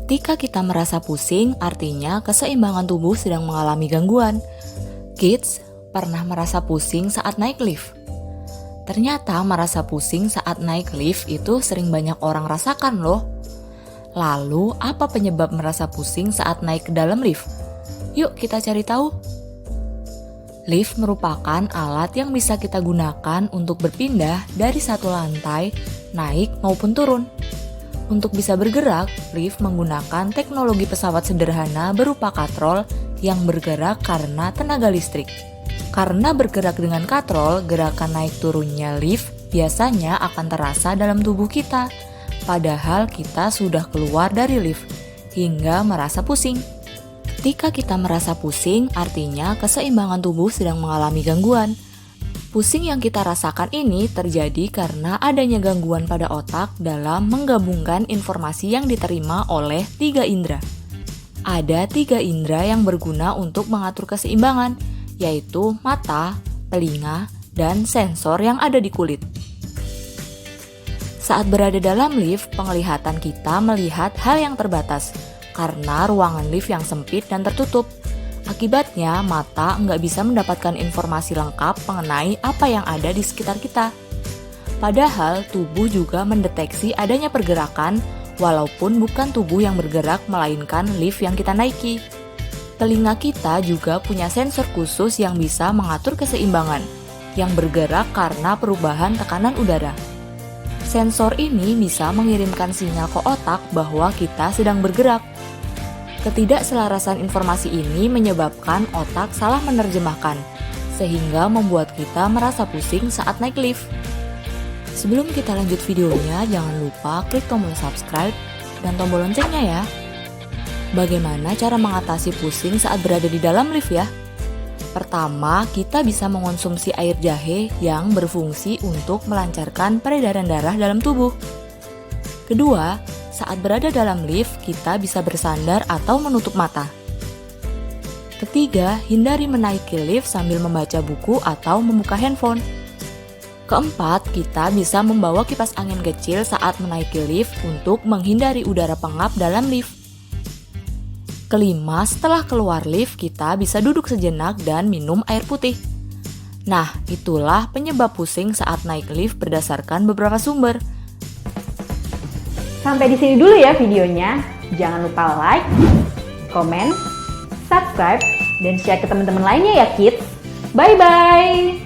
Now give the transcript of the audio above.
Ketika kita merasa pusing, artinya keseimbangan tubuh sedang mengalami gangguan. Kids, pernah merasa pusing saat naik lift? Ternyata merasa pusing saat naik lift itu sering banyak orang rasakan loh. Lalu, apa penyebab merasa pusing saat naik ke dalam lift? Yuk kita cari tahu. Lift merupakan alat yang bisa kita gunakan untuk berpindah dari satu lantai, naik maupun turun. Untuk bisa bergerak, lift menggunakan teknologi pesawat sederhana berupa katrol yang bergerak karena tenaga listrik. Karena bergerak dengan katrol, gerakan naik turunnya lift biasanya akan terasa dalam tubuh kita, padahal kita sudah keluar dari lift, hingga merasa pusing. Ketika kita merasa pusing, artinya keseimbangan tubuh sedang mengalami gangguan. Pusing yang kita rasakan ini terjadi karena adanya gangguan pada otak dalam menggabungkan informasi yang diterima oleh 3 indera. Ada 3 indera yang berguna untuk mengatur keseimbangan, yaitu mata, telinga, dan sensor yang ada di kulit. Saat berada dalam lift, penglihatan kita melihat hal yang terbatas, karena ruangan lift yang sempit dan tertutup. Akibatnya, mata nggak bisa mendapatkan informasi lengkap mengenai apa yang ada di sekitar kita. Padahal, tubuh juga mendeteksi adanya pergerakan, walaupun bukan tubuh yang bergerak, melainkan lift yang kita naiki. Telinga kita juga punya sensor khusus yang bisa mengatur keseimbangan, yang bergerak karena perubahan tekanan udara. Sensor ini bisa mengirimkan sinyal ke otak bahwa kita sedang bergerak. Ketidakselarasan informasi ini menyebabkan otak salah menerjemahkan, sehingga membuat kita merasa pusing saat naik lift. Sebelum kita lanjut videonya, jangan lupa klik tombol subscribe dan tombol loncengnya ya. Bagaimana cara mengatasi pusing saat berada di dalam lift ya? Pertama, kita bisa mengonsumsi air jahe yang berfungsi untuk melancarkan peredaran darah dalam tubuh. Kedua, saat berada dalam lift, kita bisa bersandar atau menutup mata. Ketiga, hindari menaiki lift sambil membaca buku atau membuka handphone. Keempat, kita bisa membawa kipas angin kecil saat menaiki lift untuk menghindari udara pengap dalam lift. Kelima, setelah keluar lift, kita bisa duduk sejenak dan minum air putih. Nah, itulah penyebab pusing saat naik lift berdasarkan beberapa sumber. Sampai di sini dulu ya videonya. Jangan lupa like, komen, subscribe, dan share ke teman-teman lainnya ya kids. Bye-bye!